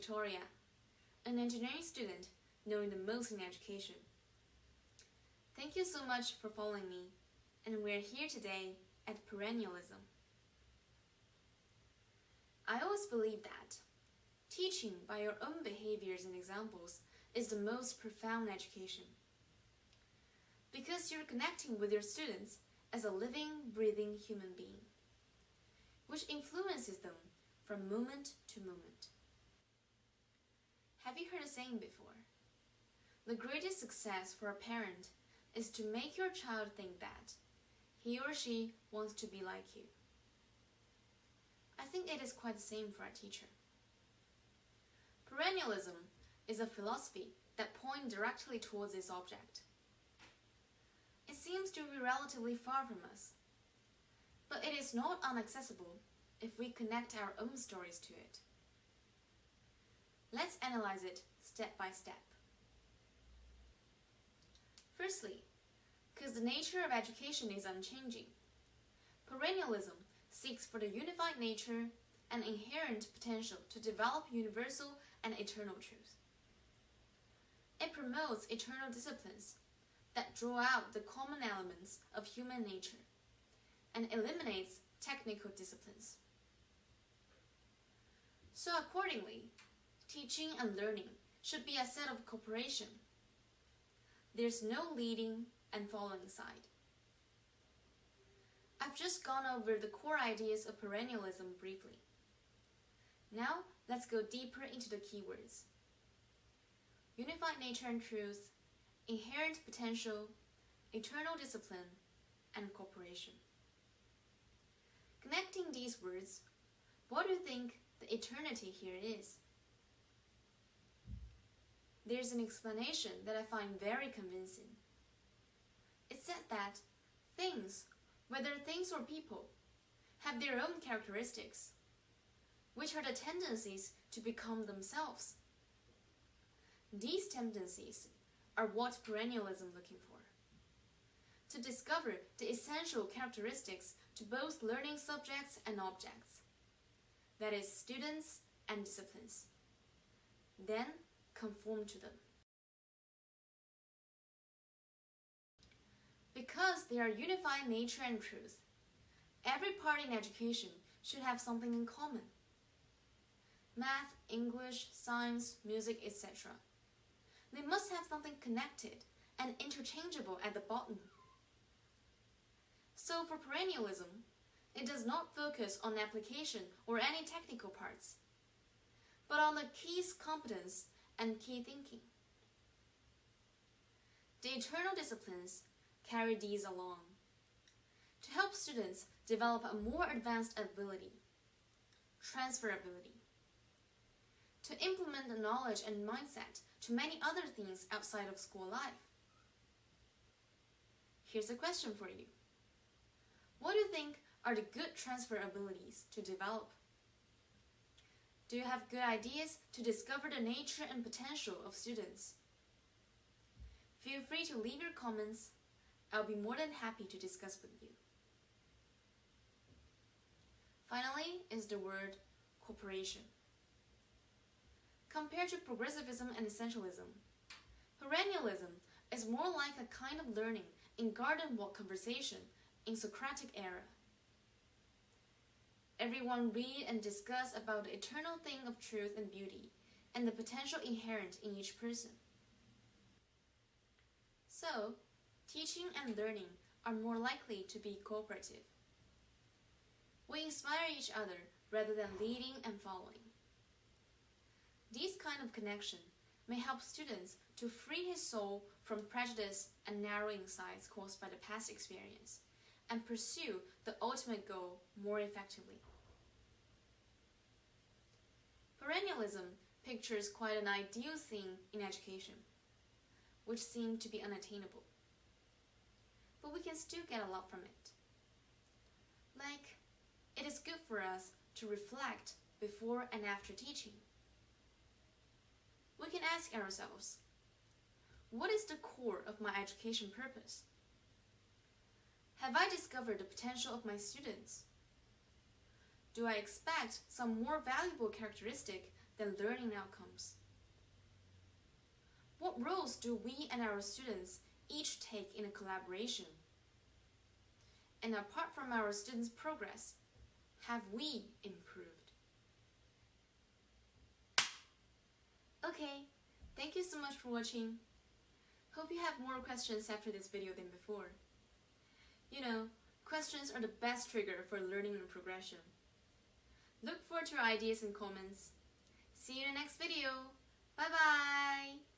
Victoria, an engineering student knowing the most in education. Thank you so much for following me, and we're here today at Perennialism. I always believe that teaching by your own behaviors and examples is the most profound education, because you're connecting with your students as a living, breathing human being, which influences them from moment to moment. Have you heard a saying before? The greatest success for a parent is to make your child think that he or she wants to be like you. I think it is quite the same for a teacher. Perennialism is a philosophy that points directly towards this object. It seems to be relatively far from us, but it is not inaccessible if we connect our own stories to it. Let's analyze it step by step. Firstly, because the nature of education is unchanging, perennialism seeks for the unified nature and inherent potential to develop universal and eternal truth. It promotes eternal disciplines that draw out the common elements of human nature and eliminates technical disciplines. So accordingly, teaching and learning should be a set of cooperation. There's no leading and following side. I've just gone over the core ideas of perennialism briefly. Now, let's go deeper into the keywords: unified nature and truth, inherent potential, eternal discipline, and cooperation. Connecting these words, what do you think the eternity here is? There's an explanation that I find very convincing. It said that things, whether things or people, have their own characteristics, which are the tendencies to become themselves. These tendencies are what perennialism is looking for: to discover the essential characteristics to both learning subjects and objects, that is, students and disciplines, then conform to them. Because they are unified nature and truth, every part in education should have something in common. Math, English, science, music, etc. They must have something connected and interchangeable at the bottom. So for perennialism, it does not focus on application or any technical parts, but on the key competence and key thinking. The eternal disciplines carry these along to help students develop a more advanced ability, transferability, to implement the knowledge and mindset to many other things outside of school life. Here's a question for you. What do you think are the good transfer abilities to develop? Do you have good ideas to discover the nature and potential of students? Feel free to leave your comments. I'll be more than happy to discuss with you. Finally is the word cooperation. Compared to progressivism and essentialism, perennialism is more like a kind of learning in garden walk conversation in Socratic era. Everyone read and discuss about the eternal thing of truth and beauty and the potential inherent in each person. So, teaching and learning are more likely to be cooperative. We inspire each other rather than leading and following. This kind of connection may help students to free his soul from prejudice and narrow insights caused by the past experience and pursue the ultimate goal more effectively. Perennialism pictures quite an ideal thing in education, which seemed to be unattainable. But we can still get a lot from it. Like, it is good for us to reflect before and after teaching. We can ask ourselves, what is the core of my education purpose? Have I discovered the potential of my students? Do I expect some more valuable characteristic than learning outcomes? What roles do we and our students each take in a collaboration? And apart from our students' progress, have we improved? Okay, thank you so much for watching. Hope you have more questions after this video than before. You know, questions are the best trigger for learning and progression. Look forward to your ideas and comments. See you in the next video. Bye bye!